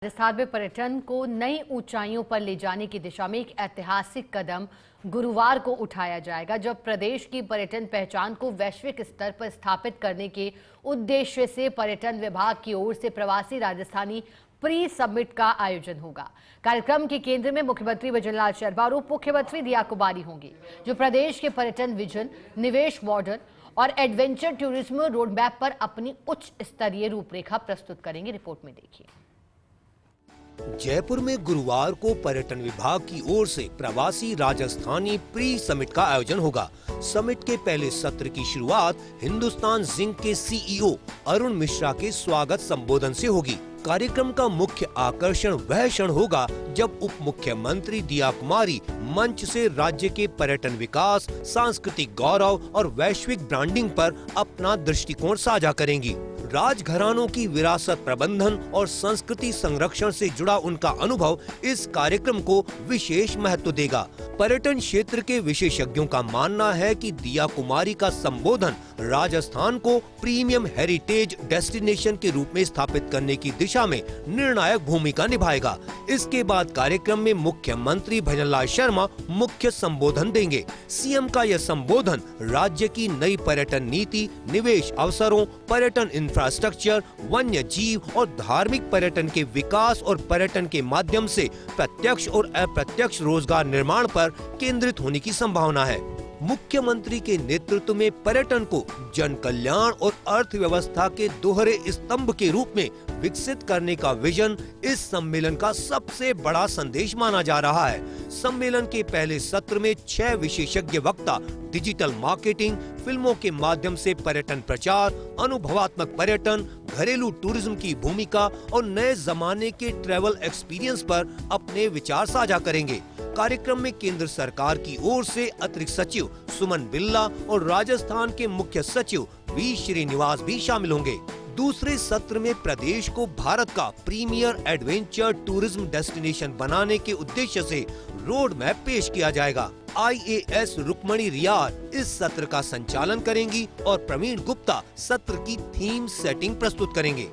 राजस्थान में पर्यटन को नई ऊंचाइयों पर ले जाने की दिशा में एक ऐतिहासिक कदम गुरुवार को उठाया जाएगा, जब प्रदेश की पर्यटन पहचान को वैश्विक स्तर पर स्थापित करने के उद्देश्य से पर्यटन विभाग की ओर से प्रवासी राजस्थानी प्री समिट का आयोजन होगा। कार्यक्रम के केंद्र में मुख्यमंत्री भजनलाल शर्मा और उप मुख्यमंत्री दिया कुमारी होंगे, जो प्रदेश के पर्यटन विजन, निवेश मॉडल और एडवेंचर टूरिज्म रोडमैप पर अपनी उच्च स्तरीय रूपरेखा प्रस्तुत करेंगे। रिपोर्ट में देखिए। जयपुर में गुरुवार को पर्यटन विभाग की ओर से प्रवासी राजस्थानी प्री समिट का आयोजन होगा। समिट के पहले सत्र की शुरुआत हिंदुस्तान जिंक के सीईओ अरुण मिश्रा के स्वागत संबोधन से होगी। कार्यक्रम का मुख्य आकर्षण वह क्षण होगा जब उप मुख्यमंत्री दिया कुमारी मंच से राज्य के पर्यटन विकास, सांस्कृतिक गौरव और वैश्विक ब्रांडिंग पर अपना दृष्टिकोण साझा करेंगी। राजघरानों की विरासत प्रबंधन और संस्कृति संरक्षण से जुड़ा उनका अनुभव इस कार्यक्रम को विशेष महत्व देगा। पर्यटन क्षेत्र के विशेषज्ञों का मानना है कि दिया कुमारी का संबोधन राजस्थान को प्रीमियम हेरिटेज डेस्टिनेशन के रूप में स्थापित करने की दिशा में निर्णायक भूमिका निभाएगा। इसके बाद कार्यक्रम में मुख्यमंत्री भजनलाल शर्मा मुख्य संबोधन देंगे। सीएम का यह संबोधन राज्य की नई पर्यटन नीति, निवेश अवसरों, पर्यटन इंफ्रास्ट्रक्चर, वन्य जीव और धार्मिक पर्यटन के विकास और पर्यटन के माध्यम से प्रत्यक्ष और अप्रत्यक्ष रोजगार निर्माण पर केंद्रित होने की संभावना है। मुख्यमंत्री के नेतृत्व में पर्यटन को जन कल्याण और अर्थव्यवस्था के दोहरे स्तंभ के रूप में विकसित करने का विजन इस सम्मेलन का सबसे बड़ा संदेश माना जा रहा है। सम्मेलन के पहले सत्र में 6 विशेषज्ञ वक्ता डिजिटल मार्केटिंग, फिल्मों के माध्यम से पर्यटन प्रचार, अनुभवात्मक पर्यटन, घरेलू टूरिज्म की भूमिका और नए जमाने के ट्रैवल एक्सपीरियंस पर अपने विचार साझा करेंगे। कार्यक्रम में केंद्र सरकार की ओर से अतिरिक्त सचिव सुमन बिल्ला और राजस्थान के मुख्य सचिव वी श्रीनिवास भी शामिल होंगे। दूसरे सत्र में प्रदेश को भारत का प्रीमियर एडवेंचर टूरिज्म डेस्टिनेशन बनाने के उद्देश्य से रोड मैप पेश किया जाएगा। IAS रुक्मणी रियार इस सत्र का संचालन करेंगी और प्रवीण गुप्ता सत्र की थीम सेटिंग प्रस्तुत करेंगे।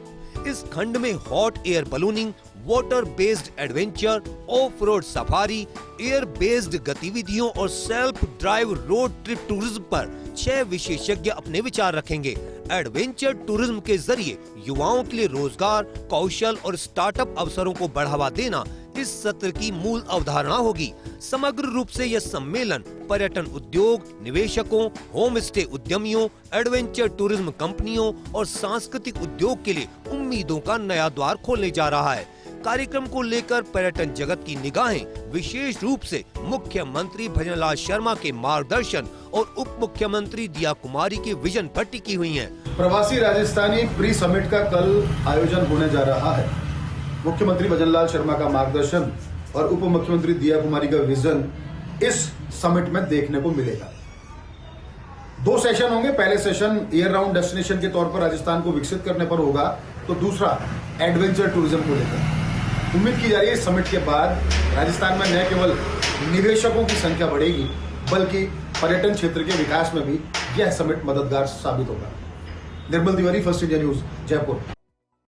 इस खंड में hot air ballooning, water based adventure, of road safari, air based गतिविधियों और self drive road trip tourism पर 6 विशेषज्ञ अपने विचार रखेंगे। एडवेंचर टूरिज्म के जरिए युवाओं के लिए रोजगार, कौशल और स्टार्टअप अवसरों को बढ़ावा देना इस सत्र की मूल अवधारणा होगी। समग्र रूप से यह सम्मेलन पर्यटन उद्योग, निवेशकों, होम स्टे उद्यमियों, एडवेंचर टूरिज्म कंपनियों और सांस्कृतिक उद्योग के लिए उम्मीदों का नया द्वार खोलने जा रहा है। कार्यक्रम को लेकर पर्यटन जगत की निगाहें विशेष रूप से मुख्यमंत्री भजनलाल शर्मा के मार्गदर्शन और उप मुख्यमंत्री दिया कुमारी के विजन पर टिकी हुई हैं। प्रवासी राजस्थानी प्री समिट का कल आयोजन होने जा रहा है। मुख्यमंत्री भजनलाल शर्मा का मार्गदर्शन और उप मुख्यमंत्री दिया कुमारी का विजन इस समिट में देखने को मिलेगा। 2 सेशन होंगे। पहले सेशन ईयर राउंड डेस्टिनेशन के तौर पर राजस्थान को विकसित करने पर होगा, तो दूसरा एडवेंचर टूरिज्म को लेकर। उम्मीद की जा रही है इस समिट के बाद राजस्थान में न केवल निवेशकों की संख्या बढ़ेगी, बल्कि पर्यटन क्षेत्र के विकास में भी यह समिट मददगार साबित होगा। Nirmal Tiwari, First India News, Jaipur.